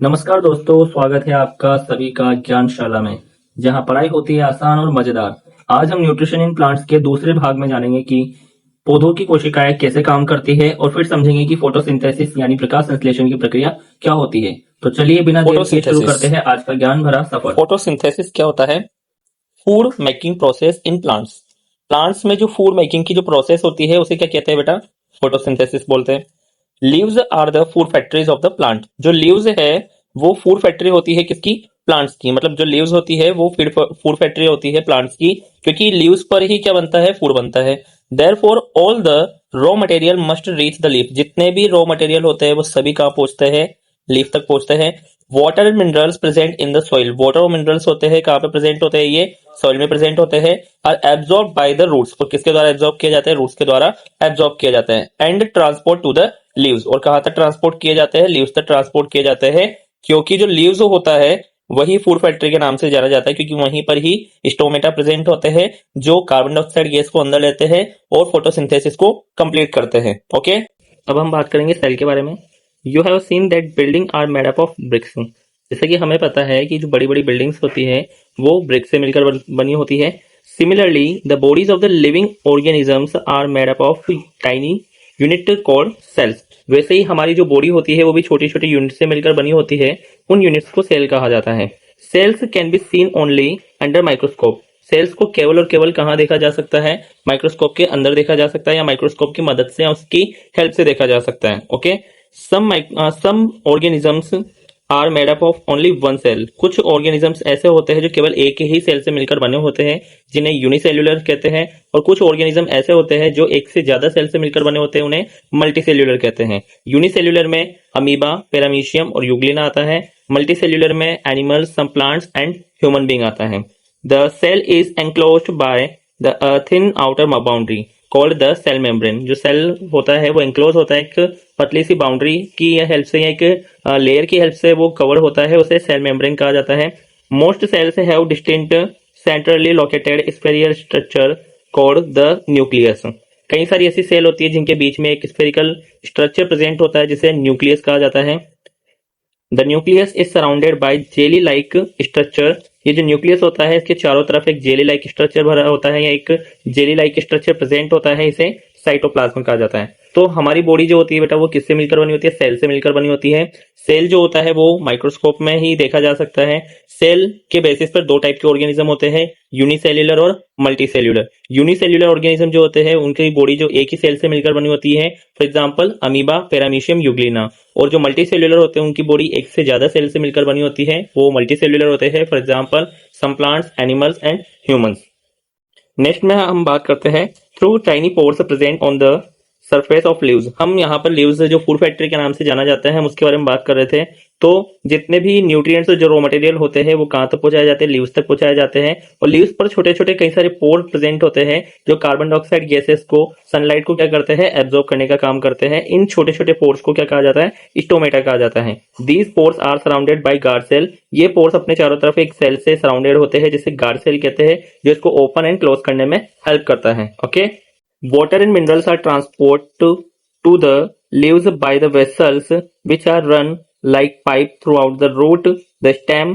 नमस्कार दोस्तों, स्वागत है आपका सभी का ज्ञानशाला में, जहां पढ़ाई होती है आसान और मजेदार। आज हम न्यूट्रिशन इन प्लांट्स के दूसरे भाग में जानेंगे कि पौधों की कोशिकाएं कैसे काम करती है और फिर समझेंगे कि फोटोसिंथेसिस यानी प्रकाश संश्लेषण की प्रक्रिया क्या होती है। तो चलिए बिना देर किए शुरू करते हैं आज का ज्ञान भरा सफर। फोटोसिंथेसिस क्या होता है? Food making process in plants. Plants में जो फूड मेकिंग की जो प्रोसेस होती है उसे क्या कहते हैं बेटा? फोटोसिंथेसिस बोलते हैं। Leaves are the food factories of the plant. जो लीव्स है वो फूड फैक्ट्री होती है किसकी? प्लांट्स की। मतलब जो लीव्स होती है वो फूड फैक्ट्री होती है प्लांट्स की, क्योंकि लीव्स पर ही क्या बनता है? फूड बनता है। Therefore all the raw material must reach the leaf. जितने भी रॉ मटेरियल होते हैं वो सभी कहाँ पहुंचते हैं? लीफ तक पहुंचते हैं। Water and minerals present in the soil. Water और मिनरल्स होते हैं कहाँ पे प्रेजेंट होते हैं? ये सॉइल में प्रेजेंट होते हैं। Are absorb by the roots. और किसके द्वारा एब्जॉर्ब किए जाते हैं? रूट्स के द्वारा एब्जॉर्ब किए जाते हैं। And transport to the leaves. और कहाँ तक ट्रांसपोर्ट किए जाते हैं? लीव्स तक ट्रांसपोर्ट किए जाते हैं, क्योंकि जो लीव्स होता है वही फूड फैक्ट्री के नाम से जाना जाता है, क्योंकि वहीं पर ही स्टोमेटा प्रेजेंट होते हैं जो कार्बन डाइऑक्साइड गैस को अंदर लेते हैं और फोटोसिंथेसिस को कंप्लीट करते हैं। ओके, अब हम बात करेंगे सेल के बारे में। You have seen that building are made up of bricks. जैसे कि हमें पता है कि जो बड़ी बड़ी बिल्डिंग्स होती है वो ब्रिक्स से मिलकर बनी होती है। Similarly the bodies of the living organisms are made up of tiny unit called cells. वैसे ही हमारी जो बॉडी होती है वो भी छोटी छोटी यूनिट से मिलकर बनी होती है। उन यूनिट्स को सेल कहा जाता है। Cells can be seen only under microscope. Cells को केवल और केवल कहाँ देखा जा सकता है? माइक्रोस्कोप के अंदर देखा जा सकता है, या माइक्रोस्कोप की मदद से या उसकी हेल्प से देखा जा सकता है। Okay, some organisms are made up of only one cell. कुछ ऑर्गेनिजम्स ऐसे होते हैं जो केवल एक ही सेल से मिलकर बने होते हैं, जिन्हें यूनिसेल्युलर कहते हैं। और कुछ ऑर्गेनिज्म ऐसे होते हैं जो एक से ज्यादा सेल से मिलकर बने होते हैं, उन्हें मल्टीसेल्युलर कहते हैं। यूनिसेल्युलर में अमीबा, पैरामीशियम और यूग्लिना आता है। मल्टीसेल्युलर में animals, some plants and human being आता है। The cell is enclosed by the thin outer boundary called the cell membrane. जो सेल होता है वो एंक्लोज होता है एक पतली सी बाउंड्री की हेल्प से, या एक लेयर की हेल्प से वो कवर होता है, उसे सेल मेम्ब्रेन कहा जाता है। Most cells have distinct centrally located spherical structure called the nucleus. कई सारी ऐसी सेल होती है जिनके बीच में एक स्फेरिकल स्ट्रक्चर प्रेजेंट होता है जिसे न्यूक्लियस कहा जाता है। The nucleus is surrounded by jelly like structure. ये जो न्यूक्लियस होता है इसके चारों तरफ एक जेली लाइक स्ट्रक्चर भरा होता है, या एक जेली लाइक स्ट्रक्चर प्रेजेंट होता है, इसे साइटोप्लाज्म कहा जाता है। तो हमारी बॉडी जो होती है बेटा वो किससे मिलकर बनी होती है? सेल से मिलकर बनी होती है। सेल जो होता है वो माइक्रोस्कोप में ही देखा जा सकता है। सेल के बेसिस पर दो टाइप के ऑर्गेनिज्म होते हैं, यूनिसेल्युलर और मल्टीसेल्युलर। यूनिसेल्युलर ऑर्गेनिज्म जो होते हैं उनकी बॉडी जो एक ही सेल से मिलकर बनी होती है, for example amoeba, paramecium, Euglena. और जो मल्टीसेल्युलर होते हैं उनकी बॉडी एक से ज्यादा सेल से मिलकर बनी होती है, वो मल्टीसेल्युलर होते हैं, for example some plants, animals and humans. Next में हम बात करते हैं through tiny pores present on the surface of leaves. हम यहाँ पर लीव्स जो फूड फैक्ट्री के नाम से जाना जाता है हम उसके बारे में बात कर रहे थे। तो जितने भी न्यूट्रिएंट्स जो रॉ मटेरियल होते हैं वो कहाँ तक पहुंचाए जाते हैं? लीव्स तक पहुंचाए जाते हैं। और लीव्स पर छोटे छोटे कई सारे पोर प्रेजेंट होते हैं जो कार्बन डाइऑक्साइड गैसेस को, सनलाइट को क्या करते हैं? एब्जॉर्ब करने का काम करते हैं। इन छोटे छोटे पोर्स को क्या कहा जाता है? स्टोमेटा कहा जाता है। These pores are surrounded by guard cell. ये पोर्स अपने चारों तरफ एक सेल से सराउंडेड होते हैं जिसे गार्ड सेल कहते हैं, जो इसको ओपन एंड क्लोज करने में हेल्प करता है। Okay, water and minerals are transported to the leaves by the vessels which are run like pipe throughout the root, the stem,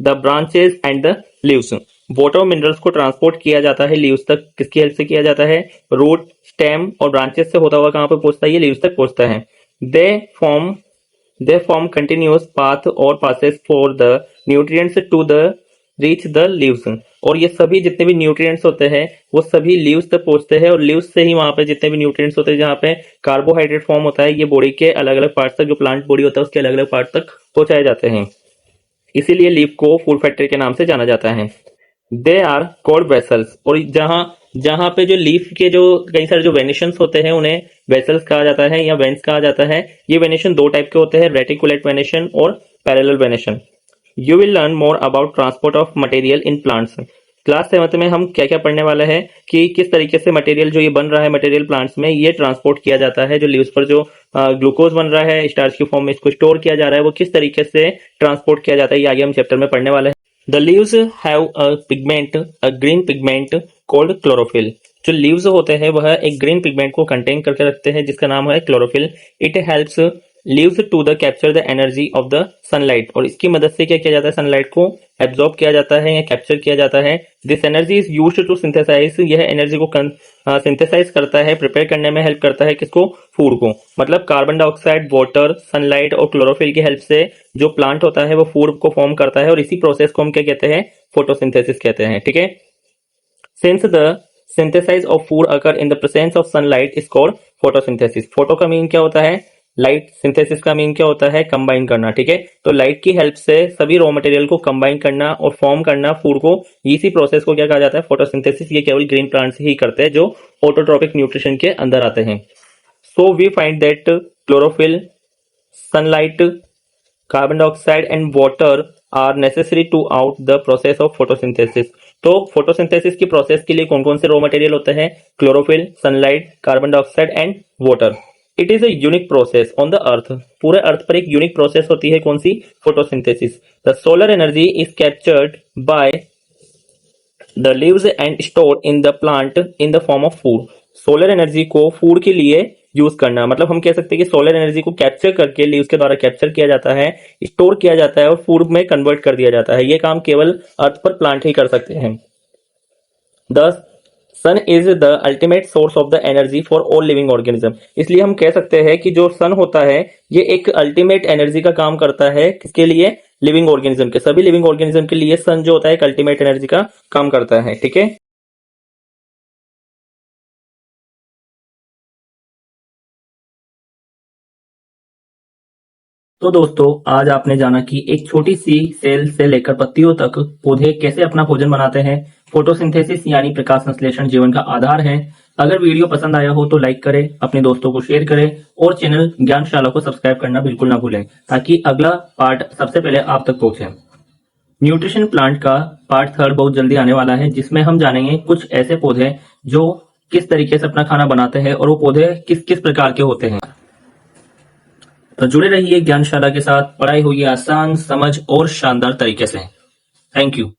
the branches and the leaves. Water और minerals को transport किया जाता है leaves तक। किसकी help से किया जाता है? रूट, स्टेम और ब्रांचेस से होता हुआ कहां पे पहुंचता है? ये लीव्स तक पहुंचता है। दे फॉर्म कंटिन्यूअस पाथ और passes for the nutrients to the reach the leaves. और ये सभी जितने भी न्यूट्रिएंट्स होते हैं वो सभी लीव्स तक पहुंचते हैं, और लीव्स से ही वहां पे जितने भी न्यूट्रिएंट्स होते हैं जहां पे कार्बोहाइड्रेट फॉर्म होता है, ये बॉडी के अलग अलग पार्ट्स तक, जो प्लांट बॉडी होता है उसके अलग अलग पार्ट तक पहुंचाए जाते हैं। इसीलिए लीफ को फूड फैक्ट्री के नाम से जाना जाता है। They are called vessels. और जहां जहां पे जो लीफ के जो कई सारे जो वेनिशंस होते हैं उन्हें वेसल्स कहा जाता है या वेंस कहा जाता है। ये वेनिशन दो टाइप के होते हैं, रेटिकुलेट वेनिशन और parallel venation. You will learn more about transport of material in plants. Class 7 में हम क्या क्या पढ़ने वाले हैं कि किस तरीके से मटेरियल जो ये बन रहा है मटेरियल प्लांट्स में, ये ट्रांसपोर्ट किया जाता है। जो लीव्स पर जो ग्लूकोज बन रहा है स्टार्च की फॉर्म में, इसको स्टोर किया जा रहा है, वो किस तरीके से ट्रांसपोर्ट किया जाता है, ये आगे हम चैप्टर में पढ़ने वाले हैं। The leaves have a pigment, a green pigment called chlorophyll. जो लीव्स होते हैं वह एक ग्रीन पिगमेंट को कंटेन करके रखते हैं जिसका नाम है chlorophyll. It helps leaves to the capture the energy of the sunlight, और इसकी मदद से क्या किया जाता है, सनलाइट को एब्जॉर्ब किया जाता है या कैप्चर किया जाता है। This energy is used to synthesise, यह एनर्जी को सिंथेसाइज करता है, प्रिपेयर करने में हेल्प करता है किसको, फूड को। मतलब कार्बन डाइऑक्साइड, वाटर, सनलाइट और क्लोरोफिल की हेल्प से जो प्लांट होता है वो फूड को फॉर्म करता है, और इसी प्रोसेस को हम क्या कहते हैं, फोटोसिंथेसिस कहते हैं। ठीक है। Since the synthesise of food occur in the presence of sunlight is called photosynthesis. Photo का मीन क्या होता है, लाइट। सिंथेसिस का मीन क्या होता है, कंबाइन करना। ठीक है। तो लाइट की हेल्प से सभी रॉ मटेरियल को कंबाइन करना और फॉर्म करना फूड को, इसी प्रोसेस को क्या कहा जाता है, फोटोसिंथेसिस। ये केवल ग्रीन प्लांट्स ही करते हैं जो ऑटोट्रोपिक न्यूट्रिशन के अंदर आते हैं। So we find that chlorophyll, sunlight, carbon dioxide and water are necessary to out the process of photosynthesis. तो फोटोसिंथेसिस की प्रोसेस के लिए कौन कौन से रॉ मटेरियल होते हैं, chlorophyll, sunlight, carbon dioxide and water. It is a unique process on the earth. पूरे अर्थ पर एक यूनिक प्रोसेस होती है, कौन सी, photosynthesis. The solar energy is captured by the leaves and store in the plant in the form of food. Solar energy को food के लिए यूज करना, मतलब हम कह सकते हैं कि सोलर एनर्जी को कैप्चर करके लीव्स के द्वारा कैप्चर किया जाता है, स्टोर किया जाता है और फूड में कन्वर्ट कर दिया जाता है। ये काम केवल अर्थ पर प्लांट ही कर सकते हैं। The sun is the ultimate source of the energy for all living organism. इसलिए हम कह सकते हैं कि जो सन होता है ये एक अल्टीमेट एनर्जी का काम करता है, किसके लिए, लिविंग ऑर्गेनिज्म के। सभी लिविंग ऑर्गेनिज्म के लिए सन जो होता है एक अल्टीमेट एनर्जी का काम करता है। ठीक है। तो दोस्तों आज आपने जाना कि एक छोटी सी सेल से लेकर पत्तियों तक पौधे कैसे अपना भोजन बनाते हैं। फोटोसिंथेसिस यानी प्रकाश संश्लेषण जीवन का आधार है। अगर वीडियो पसंद आया हो तो लाइक करें, अपने दोस्तों को शेयर करें और चैनल ज्ञानशाला को सब्सक्राइब करना बिल्कुल ना भूलें, ताकि अगला पार्ट सबसे पहले आप तक पहुंचे। न्यूट्रिशन प्लांट का पार्ट 3 बहुत जल्दी आने वाला है, जिसमें हम जानेंगे कुछ ऐसे पौधे जो किस तरीके से अपना खाना बनाते हैं और वो पौधे किस किस प्रकार के होते हैं। तो जुड़े रहिए ज्ञानशाला के साथ, पढ़ाई होगी आसान, समझ और शानदार तरीके से। Thank you.